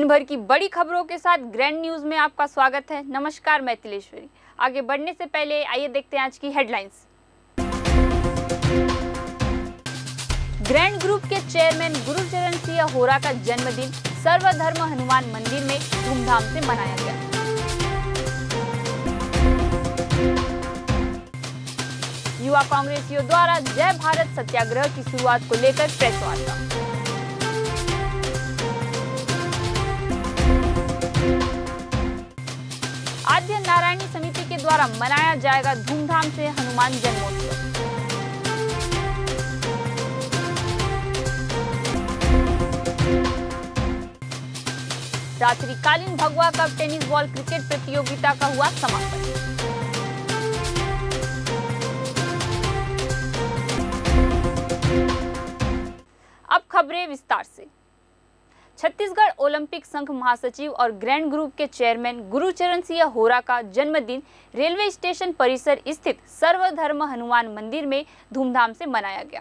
दिन भर की बड़ी खबरों के साथ ग्रैंड न्यूज में आपका स्वागत है। नमस्कार, मैं तिलेश्वरी। आगे बढ़ने से पहले आइए देखते हैं आज की हेडलाइंस। ग्रैंड ग्रुप के चेयरमैन गुरुचरण सिंह होरा का जन्मदिन सर्वधर्म हनुमान मंदिर में धूमधाम से मनाया गया। युवा कांग्रेसियों द्वारा जय भारत सत्याग्रह की शुरुआत को लेकर प्रेस वार्ता। आद्य नारायणी समिति के द्वारा मनाया जाएगा धूमधाम से हनुमान जन्मोत्सव। रात्रिकालीन भगवा कप टेनिस बॉल क्रिकेट प्रतियोगिता का हुआ समापन। अब खबरें विस्तार से। छत्तीसगढ़ ओलंपिक संघ महासचिव और ग्रैंड ग्रुप के चेयरमैन गुरुचरण सिंह होरा का जन्मदिन रेलवे स्टेशन परिसर स्थित सर्वधर्म हनुमान मंदिर में धूमधाम से मनाया गया।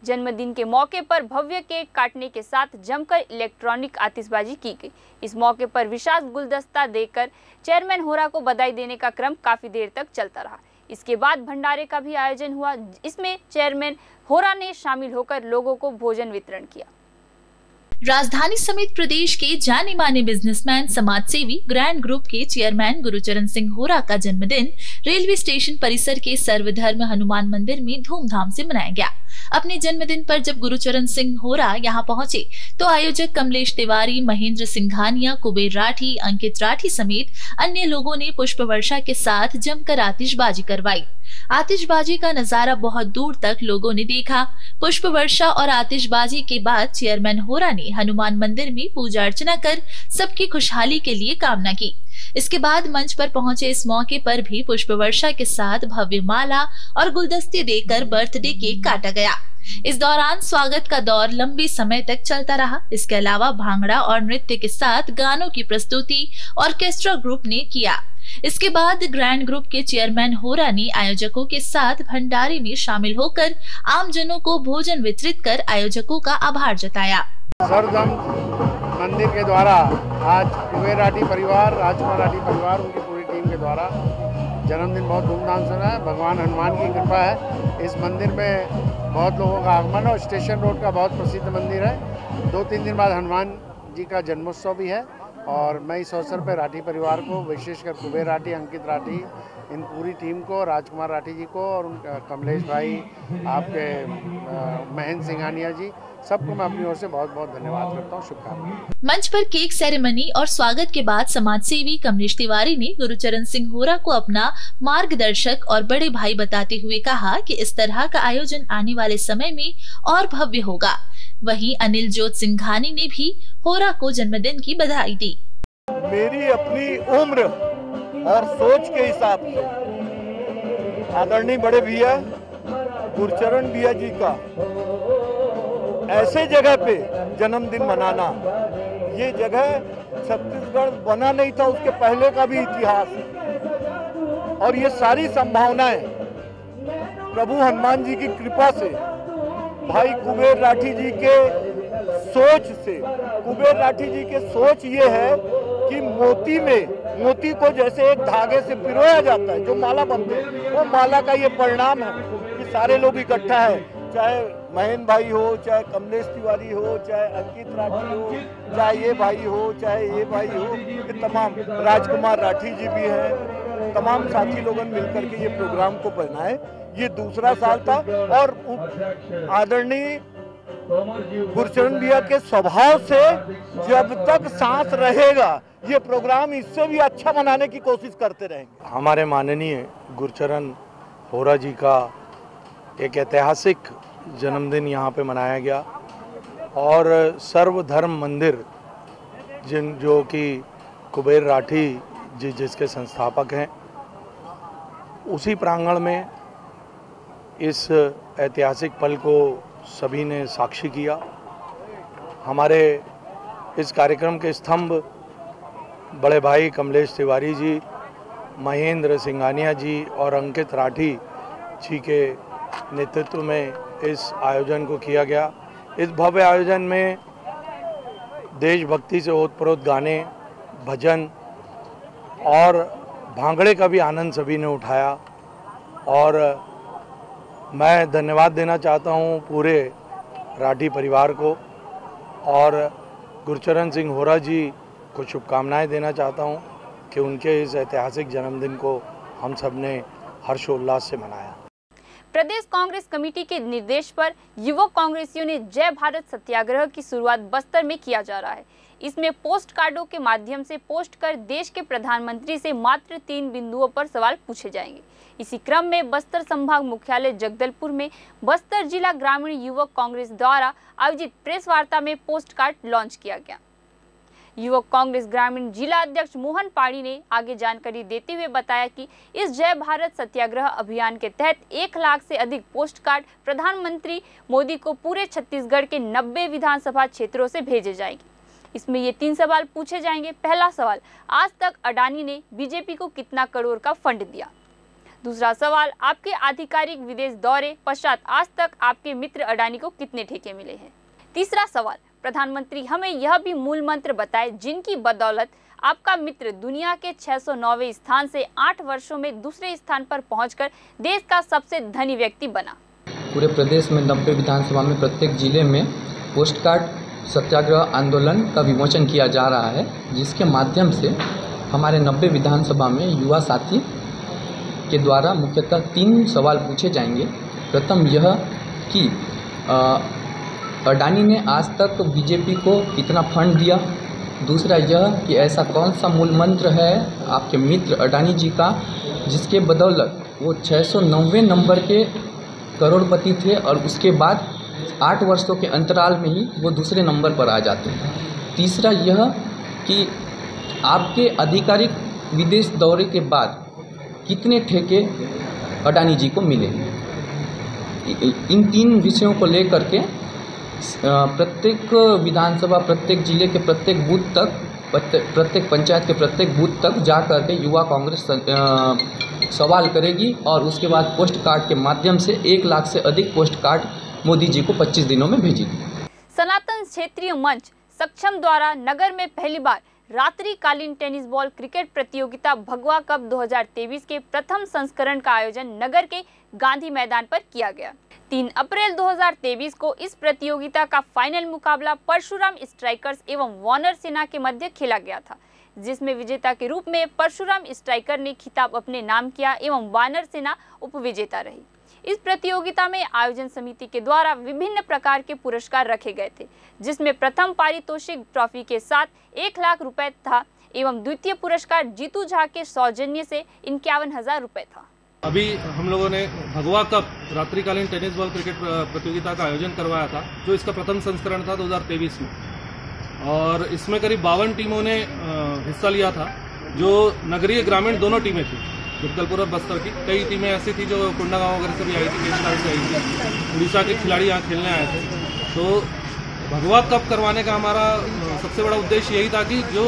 जन्मदिन के मौके पर भव्य केक काटने के साथ जमकर इलेक्ट्रॉनिक आतिशबाजी की गई। इस मौके पर विशाल गुलदस्ता देकर चेयरमैन होरा को बधाई देने का क्रम काफी देर तक चलता रहा। इसके बाद भंडारे का भी आयोजन हुआ। इसमें चेयरमैन होरा ने शामिल होकर लोगों को भोजन वितरण किया। राजधानी समेत प्रदेश के जाने माने बिजनेसमैन, समाजसेवी ग्रैंड ग्रुप के चेयरमैन गुरुचरण सिंह होरा का जन्मदिन रेलवे स्टेशन परिसर के सर्वधर्म हनुमान मंदिर में धूमधाम से मनाया गया। अपने जन्मदिन पर जब गुरुचरण सिंह होरा यहां पहुंचे तो आयोजक कमलेश तिवारी, महेंद्र सिंघानिया, कुबेर राठी, अंकित राठी समेत अन्य लोगों ने पुष्प वर्षा के साथ जमकर आतिशबाजी करवाई। आतिशबाजी का नजारा बहुत दूर तक लोगों ने देखा। पुष्प वर्षा और आतिशबाजी के बाद चेयरमैन होरा ने हनुमान मंदिर में पूजा अर्चना कर सबकी खुशहाली के लिए कामना की। इसके बाद मंच पर पहुंचे इस मौके पर भी पुष्प वर्षा के साथ भव्य माला और गुलदस्ते देकर बर्थडे केक काटा गया। इस दौरान स्वागत का दौर लंबे समय तक चलता रहा। इसके अलावा भांगड़ा और नृत्य के साथ गानों की प्रस्तुति ऑर्केस्ट्रा ग्रुप ने किया। इसके बाद ग्रैंड ग्रुप के चेयरमैन होरा ने आयोजकों के साथ भंडारे में शामिल होकर आमजनों को भोजन वितरित कर आयोजकों का आभार जताया। सर्वधर्म मंदिर के द्वारा आज कुबेर राठी परिवार, राजकुमार राठी परिवार, उनकी पूरी टीम के द्वारा जन्मदिन बहुत धूमधाम से है। भगवान हनुमान की कृपा है। इस मंदिर में बहुत लोगों का आगमन और स्टेशन रोड का बहुत प्रसिद्ध मंदिर है। 2-3 दिन बाद हनुमान जी का जन्मोत्सव भी है और मैं इस अवसर पर राठी परिवार को, विशेषकर कुबेर राठी, अंकित राठी, इन पूरी टीम को, राजकुमार राठी जी को और उनका कमलेश भाई, आपके महेंद्र सिंघानिया जी, सबको मैं अपनी ओर से बहुत बहुत धन्यवाद करता हूँ। शुभकामनाएं। मंच पर केक सेरेमनी और स्वागत के बाद समाजसेवी कमलेश तिवारी ने गुरुचरण सिंह होरा को अपना मार्गदर्शक और बड़े भाई बताते हुए कहा कि इस तरह का आयोजन आने वाले समय में और भव्य होगा। वहीं अनिल जोत सिंघानी ने भी होरा को जन्मदिन की बधाई दी। मेरी अपनी उम्र और सोच के हिसाब से आदरणीय बड़े भैया गुरुचरण भैया जी का ऐसे जगह पे जन्मदिन मनाना, ये जगह छत्तीसगढ़ बना नहीं था, उसके पहले का भी इतिहास और ये सारी संभावनाएं प्रभु हनुमान जी की कृपा से, भाई कुबेर राठी जी के सोच से, कुबेर राठी जी के सोच ये है कि मोती को जैसे एक धागे से पिरोया जाता है, जो माला बनते हैं, वो माला का ये परिणाम है कि सारे लोग इकट्ठा है। चाहे महेंद्र भाई हो, चाहे कमलेश तिवारी हो, चाहे अंकित राठी हो, चाहे ये भाई हो, चाहे ये भाई हो, ये तमाम राजकुमार राठी जी भी हैं, तमाम साथी लोगों ने मिलकर के ये प्रोग्राम को बनाए। ये दूसरा साल था और आदरणीय गुरुचरण भैया के स्वभाव से जब तक सांस रहेगा ये प्रोग्राम इससे भी अच्छा बनाने की कोशिश करते रहेंगे। हमारे माननीय गुरुचरण होरा जी का एक ऐतिहासिक जन्मदिन यहाँ पे मनाया गया और सर्वधर्म मंदिर जो कि कुबेर राठी जी जिसके संस्थापक हैं, उसी प्रांगण में इस ऐतिहासिक पल को सभी ने साक्षी किया। हमारे इस कार्यक्रम के स्तंभ बड़े भाई कमलेश तिवारी जी, महेंद्र सिंघानिया जी और अंकित राठी जी के नेतृत्व में इस आयोजन को किया गया। इस भव्य आयोजन में देशभक्ति से ओतप्रोत गाने, भजन और भांगड़े का भी आनंद सभी ने उठाया। और मैं धन्यवाद देना चाहता हूँ पूरे राठी परिवार को और गुरचरण सिंह होरा जी को शुभकामनाएं देना चाहता हूँ कि उनके इस ऐतिहासिक जन्मदिन को हम सब ने हर्षोल्लास से मनाया। प्रदेश कांग्रेस कमेटी के निर्देश पर युवक कांग्रेसियों ने जय भारत सत्याग्रह की शुरुआत बस्तर में किया जा रहा है। इसमें पोस्ट कार्डों के माध्यम से पोस्ट कर देश के प्रधानमंत्री से मात्र 3 बिंदुओं पर सवाल पूछे जाएंगे। इसी क्रम में बस्तर संभाग मुख्यालय जगदलपुर में बस्तर जिला ग्रामीण युवक कांग्रेस द्वारा आयोजित प्रेस वार्ता में पोस्ट कार्ड लॉन्च किया गया। युवक कांग्रेस ग्रामीण जिला अध्यक्ष मोहन पाड़ी ने आगे जानकारी देते हुए बताया कि इस जय भारत सत्याग्रह अभियान के तहत 1 लाख से अधिक पोस्ट कार्ड प्रधानमंत्री मोदी को पूरे छत्तीसगढ़ के 90 विधानसभा क्षेत्रों से भेजे जाएंगे। इसमें ये 3 सवाल पूछे जाएंगे। पहला सवाल, आज तक अडानी ने बीजेपी को कितना करोड़ का फंड दिया? दूसरा सवाल, आपके आधिकारिक विदेश दौरे पश्चात आज तक आपके मित्र अडानी को कितने ठेके मिले हैं? तीसरा सवाल, प्रधानमंत्री हमें यह भी मूल मंत्र बताए जिनकी बदौलत आपका मित्र दुनिया के 609वें स्थान से 8 वर्षों में दूसरे स्थान पर पहुंचकर देश का सबसे धनी व्यक्ति बना। पूरे प्रदेश में 90 विधानसभा में प्रत्येक जिले में पोस्ट कार्ड सत्याग्रह आंदोलन का विमोचन किया जा रहा है, जिसके माध्यम से हमारे 90 विधानसभा में युवा साथी के द्वारा मुख्यतः 3 सवाल पूछे जाएंगे। प्रथम यह कि अडानी ने आज तक बीजेपी को कितना फंड दिया। दूसरा यह कि ऐसा कौन सा मूल मंत्र है आपके मित्र अडानी जी का जिसके बदौलत वो 609वें नंबर के करोड़पति थे और उसके बाद 8 वर्षों के अंतराल में ही वो दूसरे नंबर पर आ जाते हैं। तीसरा यह कि आपके आधिकारिक विदेश दौरे के बाद कितने ठेके अडानी जी को मिले। इन 3 विषयों को लेकर के प्रत्येक विधानसभा, प्रत्येक जिले के प्रत्येक बूथ तक, प्रत्येक पंचायत के प्रत्येक बूथ तक जा कर के युवा कांग्रेस सवाल करेगी और उसके बाद पोस्ट कार्ड के माध्यम से 1 लाख से अधिक पोस्ट कार्ड मोदी जी को 25 दिनों में भेजेगी। सनातन क्षेत्रीय मंच सक्षम द्वारा नगर में पहली बार रात्रिकालीन टेनिस बॉल क्रिकेट प्रतियोगिता भगवा कप 2023 के प्रथम संस्करण का आयोजन नगर के गांधी मैदान पर किया गया। 3 अप्रैल 2023 को इस प्रतियोगिता का फाइनल मुकाबला परशुराम स्ट्राइकर्स एवं वानर सेना के मध्य खेला गया था, जिसमें विजेता के रूप में परशुराम स्ट्राइकर ने खिताब अपने नाम किया एवं वानर सेना उपविजेता रही। इस प्रतियोगिता में आयोजन समिति के द्वारा विभिन्न प्रकार के पुरस्कार रखे गए थे, जिसमें प्रथम पारितोषिक ट्रॉफी के साथ 1 लाख रुपए था एवं द्वितीय पुरस्कार जीतू झा के सौजन्य से 51,000 रुपए था। अभी हम लोगों ने भगवा कप रात्रिकालीन टेनिस बॉल क्रिकेट प्रतियोगिता का आयोजन करवाया था, जो इसका प्रथम संस्करण था 2023 में, और इसमें करीब 52 टीमों ने हिस्सा लिया था, जो नगरीय ग्रामीण दोनों टीमें थी, जगदलपुर और बस्तर की। कई टीमें ऐसी थी जो कोंडागांव वगैरह से भी आई थी, केशकार से आई थी, उड़ीसा के खिलाड़ी यहाँ खेलने आए थे। तो भगवा कप करवाने का हमारा सबसे बड़ा उद्देश्य यही था कि जो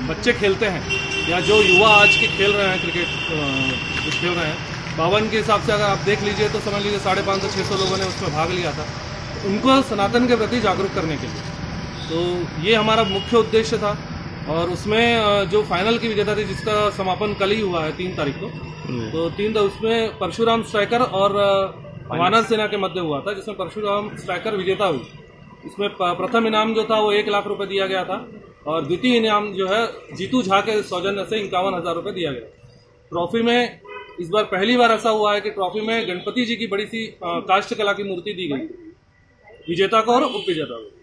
बच्चे खेलते हैं या जो युवा आज के खेल रहे हैं क्रिकेट खेल रहे हैं, 52 के हिसाब से अगर आप देख लीजिए तो समझ लीजिए 550-600 लोगों ने उसमें भाग लिया था, उनको सनातन के प्रति जागरूक करने के लिए। तो ये हमारा मुख्य उद्देश्य था। और उसमें जो फाइनल की विजेता थी, जिसका समापन कल ही हुआ है 3 तारीख को, तो उसमें परशुराम स्ट्राइकर और वानर सेना के मध्य हुआ था, जिसमें परशुराम स्ट्राइकर विजेता हुई। इसमें प्रथम इनाम जो था वो 1 लाख रुपए दिया गया था और द्वितीय इनाम जो है जीतू झा के सौजन्य से 51,000 रुपए दिया गया। ट्रॉफी में इस बार पहली बार ऐसा हुआ है कि ट्रॉफी में गणपति जी की बड़ी सी काष्ठ कला की मूर्ति दी गई विजेता को और उपविजेता को।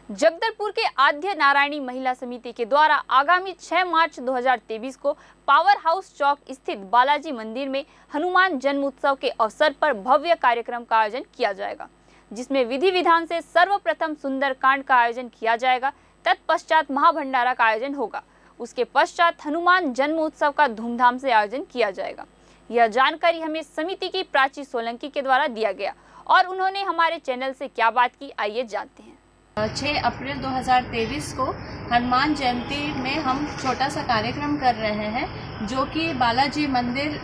जगदलपुर के आद्य नारायणी महिला समिति के द्वारा आगामी 6 मार्च 2023 को पावर हाउस चौक स्थित बालाजी मंदिर में हनुमान जन्म उत्सव के अवसर पर भव्य कार्यक्रम का आयोजन किया जाएगा, जिसमें विधि विधान से सर्वप्रथम सुंदरकांड का आयोजन किया जाएगा। तत्पश्चात महाभंडारा का आयोजन होगा। उसके पश्चात हनुमान जन्म उत्सव का धूमधाम से आयोजन किया जाएगा। यह जानकारी हमें समिति की प्राची सोलंकी के द्वारा दिया गया और उन्होंने हमारे चैनल से क्या बात की, आइए जानते हैं। 6 अप्रैल 2023 को हनुमान जयंती में हम छोटा सा कार्यक्रम कर रहे हैं, जो कि बालाजी मंदिर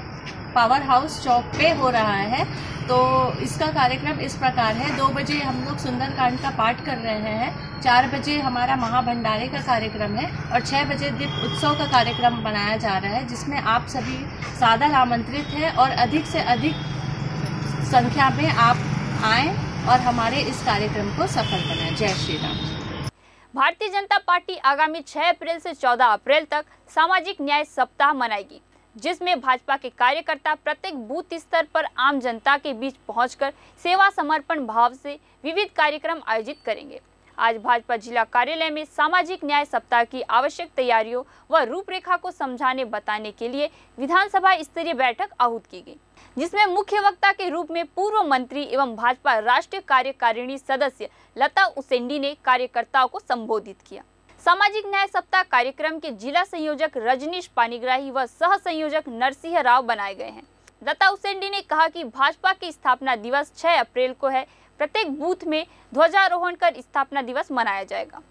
पावर हाउस चौक पे हो रहा है। तो इसका कार्यक्रम इस प्रकार है, 2 बजे हम लोग सुंदरकांड का पाठ कर रहे हैं, 4 बजे हमारा महाभंडारे का कार्यक्रम है और 6 बजे दीप उत्सव का कार्यक्रम बनाया जा रहा है, जिसमें आप सभी सादर आमंत्रित हैं और अधिक से अधिक संख्या में आप आएं और हमारे इस कार्यक्रम को सफल बनाएं। जय श्री राम। भारतीय जनता पार्टी आगामी 6 अप्रैल से 14 अप्रैल तक सामाजिक न्याय सप्ताह मनाएगी, जिसमें भाजपा के कार्यकर्ता प्रत्येक बूथ स्तर पर आम जनता के बीच पहुंचकर सेवा समर्पण भाव से विविध कार्यक्रम आयोजित करेंगे। आज भाजपा जिला कार्यालय में सामाजिक न्याय सप्ताह की आवश्यक तैयारियों व रूपरेखा को समझाने बताने के लिए विधानसभा स्तरीय बैठक आहूत की गई, जिसमें मुख्य वक्ता के रूप में पूर्व मंत्री एवं भाजपा राष्ट्रीय कार्यकारिणी सदस्य लता उसेंडी ने कार्यकर्ताओं को संबोधित किया। सामाजिक न्याय सप्ताह कार्यक्रम के जिला संयोजक रजनीश पानीग्राही व सह संयोजक नरसिंह राव बनाए गए हैं। लता उसेंडी ने कहा कि भाजपा की स्थापना दिवस 6 अप्रैल को है। प्रत्येक बूथ में ध्वजारोहण कर स्थापना दिवस मनाया जाएगा।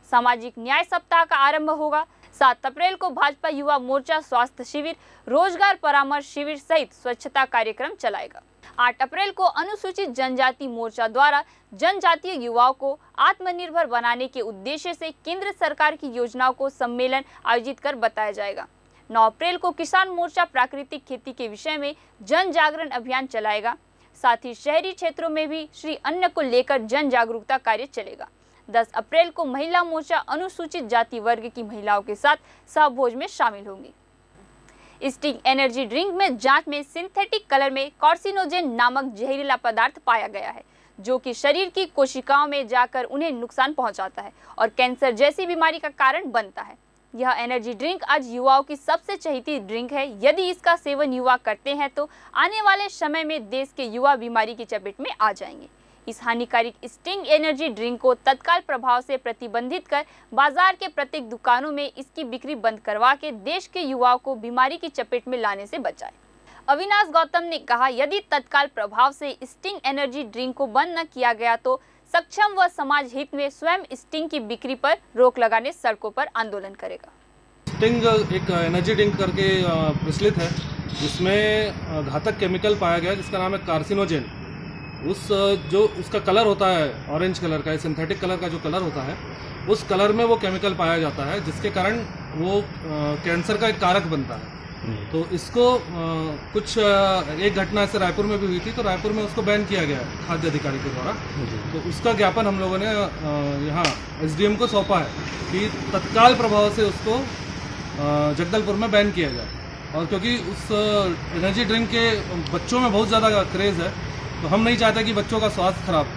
सामाजिक न्याय सप्ताह का आरंभ होगा। 7 अप्रैल को भाजपा युवा मोर्चा स्वास्थ्य शिविर, रोजगार परामर्श शिविर सहित स्वच्छता कार्यक्रम चलाएगा। 8 अप्रैल को अनुसूचित जनजाति मोर्चा द्वारा जनजातीय युवाओं को आत्मनिर्भर बनाने के उद्देश्य से केंद्र सरकार की योजनाओं को सम्मेलन आयोजित कर बताया जाएगा। 9 अप्रैल को किसान मोर्चा प्राकृतिक खेती के विषय में जन जागरण अभियान चलाएगा। साथ ही शहरी क्षेत्रों में भी श्री अन्न को लेकर जन जागरूकता कार्य चलेगा। 10 अप्रैल को महिला मोर्चा अनुसूचित जाति वर्ग की महिलाओं के साथ सहभोज में शामिल होंगी। स्टिंग एनर्जी ड्रिंक में जांच में सिंथेटिक कलर में कार्सिनोजेन नामक जहरीला पदार्थ पाया गया है, जो कि शरीर की कोशिकाओं में जाकर उन्हें नुकसान पहुंचाता है और कैंसर जैसी बीमारी का कारण बनता है। यह एनर्जी ड्रिंक आज युवाओं की सबसे चहेती ड्रिंक है। यदि इसका सेवन युवा करते हैं तो आने वाले समय में देश के युवा बीमारी की चपेट में आ जाएंगे। इस हानिकारक स्टिंग एनर्जी ड्रिंक को तत्काल प्रभाव से प्रतिबंधित कर बाजार के प्रत्येक दुकानों में इसकी बिक्री बंद करवा के देश के युवाओं को बीमारी की चपेट में लाने से बचाएं। अविनाश गौतम ने कहा, यदि तत्काल प्रभाव से स्टिंग एनर्जी ड्रिंक को बंद न किया गया तो सक्षम व समाज हित में स्वयं स्टिंग की बिक्री पर रोक लगाने सड़कों पर आंदोलन करेगा। स्टिंग एक एनर्जी ड्रिंक करके प्रचलित है, जिसमें घातक केमिकल पाया गया जिसका नाम है कार्सिनोजेन। जो उसका कलर होता है ऑरेंज कलर का, सिंथेटिक कलर का जो कलर होता है, उस कलर में वो केमिकल पाया जाता है, जिसके कारण वो कैंसर का एक कारक बनता है। तो इसको एक घटना ऐसे रायपुर में भी हुई थी, तो रायपुर में उसको बैन किया गया खाद्य अधिकारी के द्वारा। तो उसका ज्ञापन हम लोगों ने यहाँ SDM को सौंपा है कि तत्काल प्रभाव से उसको जगदलपुर में बैन किया जाए। और क्योंकि उस एनर्जी ड्रिंक के बच्चों में बहुत ज़्यादा क्रेज है, तो हम नहीं चाहते कि बच्चों का स्वास्थ्य खराब।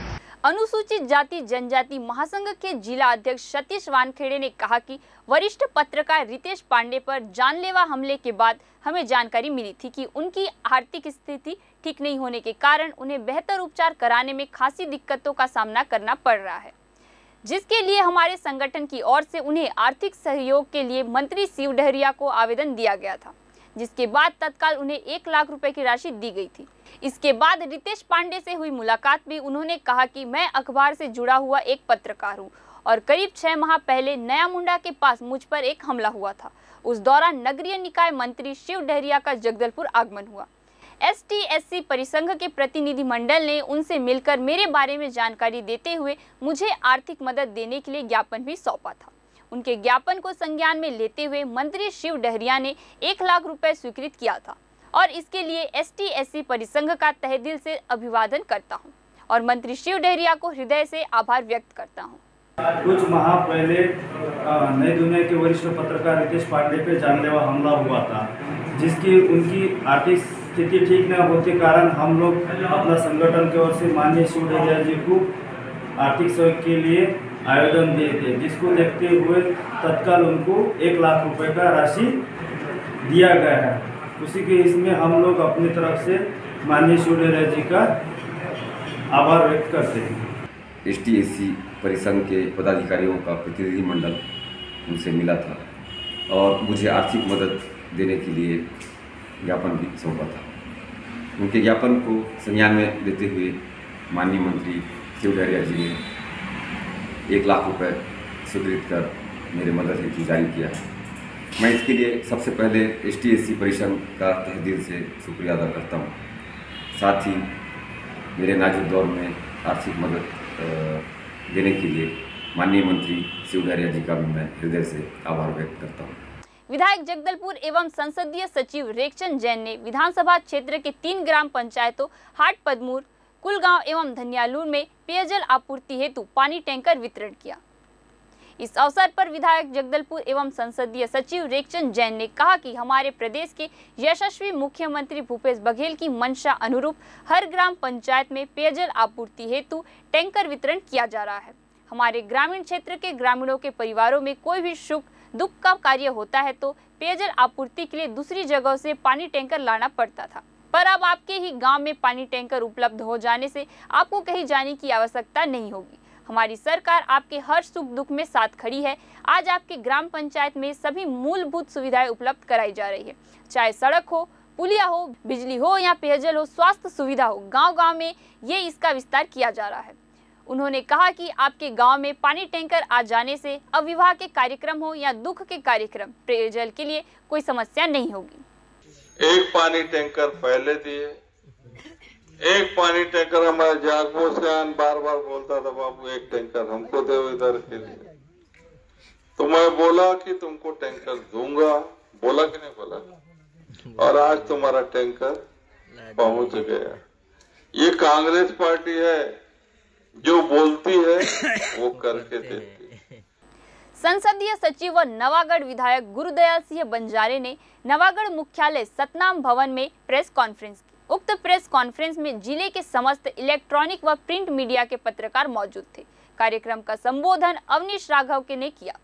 अनुसूचित जाति जनजाति महासंघ के जिला अध्यक्ष सतीश वानखेड़े ने कहा कि वरिष्ठ पत्रकार रितेश पांडे पर जानलेवा हमले के बाद हमें जानकारी मिली थी कि उनकी आर्थिक स्थिति ठीक नहीं होने के कारण उन्हें बेहतर उपचार कराने में खासी दिक्कतों का सामना करना पड़ रहा है, जिसके लिए हमारे संगठन की ओर से उन्हें आर्थिक सहयोग के लिए मंत्री शिव डहरिया को आवेदन दिया गया था, जिसके बाद तत्काल उन्हें 1 लाख रुपए की राशि दी गई थी। इसके बाद रितेश पांडे से हुई मुलाकात में उन्होंने कहा कि मैं अखबार से जुड़ा हुआ एक पत्रकार हूं और करीब 6 माह पहले नया मुंडा के पास मुझ पर एक हमला हुआ था। उस दौरान नगरीय निकाय मंत्री शिव डहरिया का जगदलपुर आगमन हुआ। ST-SC परिसंघ के प्रतिनिधि मंडल ने उनसे मिलकर मेरे बारे में जानकारी देते हुए मुझे आर्थिक मदद देने के लिए ज्ञापन भी सौंपा था। उनके ज्ञापन को संज्ञान में लेते हुए मंत्री शिव डहरिया ने 1 लाख रुपए स्वीकृत किया था और इसके लिए ST-SC परिसंघ का तहे दिल से अभिवादन करता हूं और मंत्री शिव डहरिया को हृदय से आभार व्यक्त करता हूं। कुछ माह पहले नई दुनिया के वरिष्ठ पत्रकार रितेश पांडे पे जानलेवा हमला हुआ था, जिसकी उनकी आर्थिक स्थिति ठीक न होने के कारण हम लोग अपना संगठन की ओर से माननीय शिव डहरिया जी को आर्थिक सहयोग के लिए आवेदन दिए थे, जिसको देखते हुए तत्काल उनको 1 लाख रुपए का राशि दिया गया है। उसी के इसमें हम लोग अपनी तरफ से माननीय शिव डहरिया जी का आभार व्यक्त करते हैं। ST-SC परिसंघ के पदाधिकारियों का प्रतिनिधि मंडल उनसे मिला था और मुझे आर्थिक मदद देने के लिए ज्ञापन भी सौंपा था। उनके ज्ञापन को संज्ञान में लेते हुए माननीय मंत्री शिव डहरिया जी ने 1 लाख रुपए स्वीकृत कर मेरे मदद हेतु जारी किया है। मैं इसके लिए सबसे पहले ST/SC परिषद का तहे दिल से शुक्रिया अदा करता हूँ। साथ ही मेरे नाजुक दौर में आर्थिक मदद देने के लिए माननीय मंत्री शिव डहरिया जी का भी मैं हृदय से आभार व्यक्त करता हूँ। विधायक जगदलपुर एवं संसदीय सचिव रेखचंद जैन ने विधानसभा क्षेत्र के 3 ग्राम पंचायतों हाट पदमूर, कुलगांव एवं धनियालूर में पेयजल आपूर्ति हेतु पानी टैंकर वितरण किया। इस अवसर पर विधायक जगदलपुर एवं संसदीय सचिव रेखचंद जैन ने कहा कि हमारे प्रदेश के यशस्वी मुख्यमंत्री भूपेश बघेल की मंशा अनुरूप हर ग्राम पंचायत में पेयजल आपूर्ति हेतु टैंकर वितरण किया जा रहा है। हमारे ग्रामीण क्षेत्र के ग्रामीणों के परिवारों में कोई भी सुख दुख का कार्य होता है तो पेयजल आपूर्ति के लिए दूसरी जगहों से पानी टैंकर लाना पड़ता था, पर अब आपके ही गांव में पानी टैंकर उपलब्ध हो जाने से आपको कहीं जाने की आवश्यकता नहीं होगी। हमारी सरकार आपके हर सुख दुख में साथ खड़ी है। आज आपके ग्राम पंचायत में सभी मूलभूत सुविधाएं उपलब्ध कराई जा रही है, चाहे सड़क हो, पुलिया हो, बिजली हो या पेयजल हो, स्वास्थ्य सुविधा हो, गाँव-गाँव में ये इसका विस्तार किया जा रहा है। उन्होंने कहा कि आपके गांव में पानी टैंकर आ जाने से अब विवाह के कार्यक्रम हो या दुख के कार्यक्रम, पेयजल के लिए कोई समस्या नहीं होगी। एक पानी टैंकर पहले दिए, एक पानी टैंकर हमारा जागो सियान बार बार बोलता था, बाबू एक टैंकर हमको दो इधर के लिए। तो मैं बोला कि तुमको टैंकर दूंगा, बोला कि नहीं बोला, और आज तुम्हारा टैंकर पहुंच गया। ये कांग्रेस पार्टी है जो बोलती है वो करके देती है। संसदीय सचिव व नवागढ़ विधायक गुरुदयाल सिंह बंजारे ने नवागढ़ मुख्यालय सतनाम भवन में प्रेस कॉन्फ्रेंस की। उक्त प्रेस कॉन्फ्रेंस में जिले के समस्त इलेक्ट्रॉनिक व प्रिंट मीडिया के पत्रकार मौजूद थे। कार्यक्रम का संबोधन अवनीश राघव के ने किया।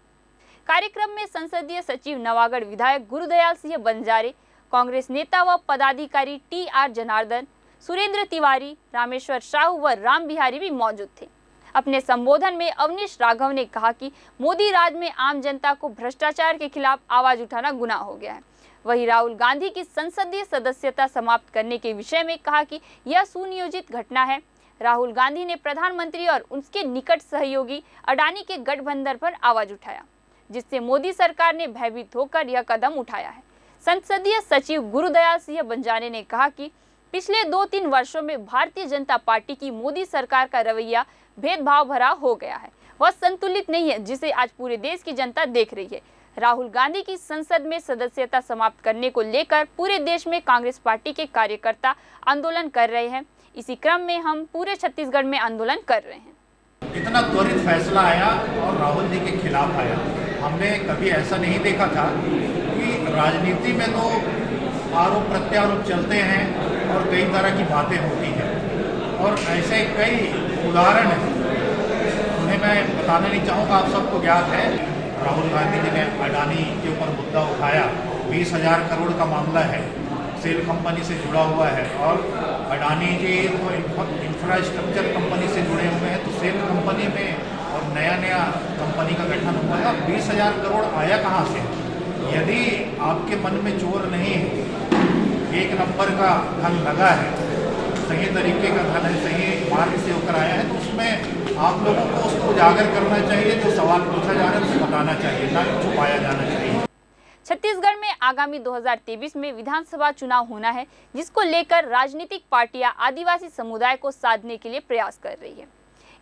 कार्यक्रम में संसदीय सचिव नवागढ़ विधायक गुरुदयाल सिंह बंजारे, कांग्रेस नेता व पदाधिकारी TR जनार्दन, सुरेंद्र तिवारी, रामेश्वर साहू व राम बिहारी भी मौजूद थे। अपने संबोधन में अवनीश राघव ने कहा कि मोदी राज में आम जनता को भ्रष्टाचार के खिलाफ आवाज उठाना गुनाह हो गया है। वहीं राहुल गांधी की संसदीय सदस्यता समाप्त करने के विषय में कहा कि यह सुनियोजित घटना है। राहुल गांधी ने प्रधानमंत्री और उनके निकट सहयोगी अडानी के गठबंधन पर आवाज उठाया, जिससे मोदी सरकार ने भयभीत होकर यह कदम उठाया है। संसदीय सचिव गुरुदयाल सिंह बंजारे ने कहा कि पिछले 2-3 वर्षों में भारतीय जनता पार्टी की मोदी सरकार का रवैया भेदभाव भरा हो गया है, वह संतुलित नहीं है, जिसे आज पूरे देश की जनता देख रही है। राहुल गांधी की संसद में सदस्यता समाप्त करने को लेकर पूरे देश में कांग्रेस पार्टी के कार्यकर्ता आंदोलन कर रहे हैं। इसी क्रम में हम पूरे छत्तीसगढ़ में आंदोलन कर रहे हैं। इतना त्वरित फैसला आया और राहुल जी के खिलाफ आया। हमने कभी ऐसा नहीं देखा था कि राजनीति में तो आरोप प्रत्यारोप चलते हैं और कई तरह की बातें होती हैं, और ऐसे कई उदाहरण हैं, उन्हें मैं बताना नहीं चाहूँगा, आप सबको ज्ञात है। राहुल गांधी जी ने अडानी के ऊपर मुद्दा उठाया, 20,000 करोड़ का मामला है, सेल कंपनी से जुड़ा हुआ है, और अडानी जी तो इंफ्रास्ट्रक्चर कंपनी से जुड़े हुए हैं, तो सेल कंपनी में और नया कंपनी का गठन हुआ है। 20,000 करोड़ आया कहाँ से? यदि आपके मन में चोर नहीं है, एक नंबर का धन लगा है, सही तरीके का धन है, सही मार्ग से होकर आया है, तो उसमें आप लोगों को उसको उजागर करना चाहिए, जो सवाल पूछा जा रहा है उसको बताना चाहिए, ना छुपाया जाना चाहिए। छत्तीसगढ़ में आगामी 2023 में विधानसभा चुनाव होना है, जिसको लेकर राजनीतिक पार्टियां आदिवासी समुदाय को साधने के लिए प्रयास कर रही है।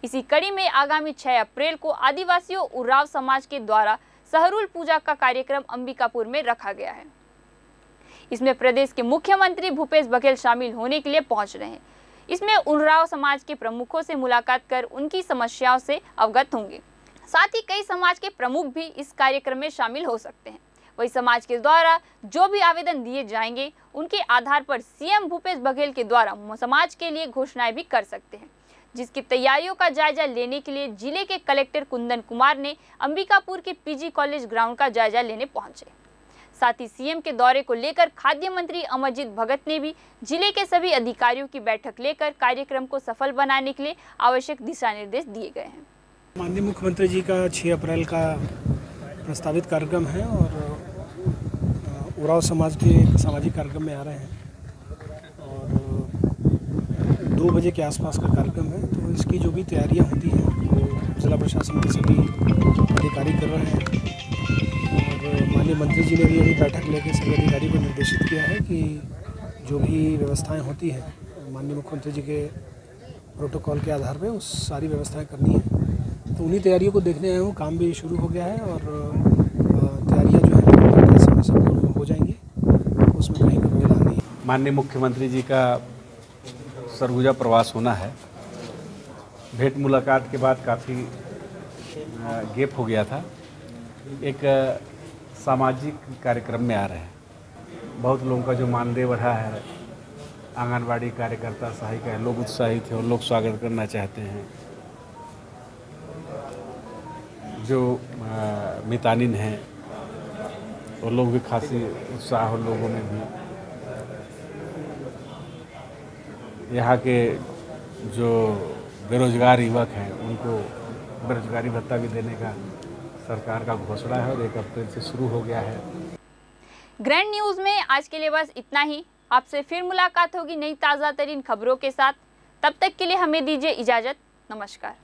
इसी कड़ी में आगामी 6 अप्रैल को आदिवासियों उरांव समाज के द्वारा सहरुल पूजा का कार्यक्रम अंबिकापुर में रखा गया है। इसमें प्रदेश के मुख्यमंत्री भूपेश बघेल शामिल होने के लिए पहुंच रहे हैं। इसमें उरांव समाज के प्रमुखों से मुलाकात कर उनकी समस्याओं से अवगत होंगे। साथ ही कई समाज के प्रमुख भी इस कार्यक्रम में शामिल हो सकते हैं। वही समाज के द्वारा जो भी आवेदन दिए जाएंगे, उनके आधार पर सीएम भूपेश बघेल के द्वारा समाज के लिए घोषणाएं भी कर सकते हैं, जिसकी तैयारियों का जायजा लेने के लिए जिले के कलेक्टर कुंदन कुमार ने अंबिकापुर के PG कॉलेज ग्राउंड का जायजा लेने पहुंचे। साथ ही सीएम के दौरे को लेकर खाद्य मंत्री अमरजीत भगत ने भी जिले के सभी अधिकारियों की बैठक लेकर कार्यक्रम को सफल बनाने के लिए आवश्यक दिशा निर्देश दिए गए हैं। माननीय मुख्यमंत्री जी का 6 अप्रैल का प्रस्तावित कार्यक्रम है और उरांव समाज के एक सामाजिक कार्यक्रम में आ रहे हैं और 2 बजे के आसपास का कार्यक्रम है। तो इसकी जो भी तैयारियां होती हैं वो जिला प्रशासन के सभी अधिकारी कर रहे हैं और इसलिए मंत्री जी ने भी अभी बैठक लेकर सभी अधिकारी को निर्देशित किया है कि जो भी व्यवस्थाएं होती हैं माननीय मुख्यमंत्री जी के प्रोटोकॉल के आधार पर उस सारी व्यवस्थाएं करनी है। तो उन्हीं तैयारियों को देखने आए हूँ। काम भी शुरू हो गया है और तैयारियाँ जो हैं समय से पूर्ण हो जाएंगी, उसमें कहीं पर कोई नहीं है। माननीय मुख्यमंत्री जी का सरगुजा प्रवास होना है। भेंट मुलाकात के बाद काफ़ी गैप हो गया था। एक सामाजिक कार्यक्रम में आ रहे हैं। बहुत लोगों का जो मानदेय बढ़ा है, आंगनबाड़ी कार्यकर्ता सहायिका लोग उत्साहित हैं और लोग स्वागत करना चाहते हैं। जो मितानिन हैं वो लोग भी खासी उत्साह हो लोगों में भी। यहाँ के जो बेरोजगार युवक हैं उनको बेरोजगारी भत्ता भी देने का सरकार का घोषणा है और 1 अप्रैल से शुरू हो गया है। ग्रैंड न्यूज़ में आज के लिए बस इतना ही। आपसे फिर मुलाकात होगी नई ताज़ा तरीन खबरों के साथ। तब तक के लिए हमें दीजिए इजाज़त। नमस्कार।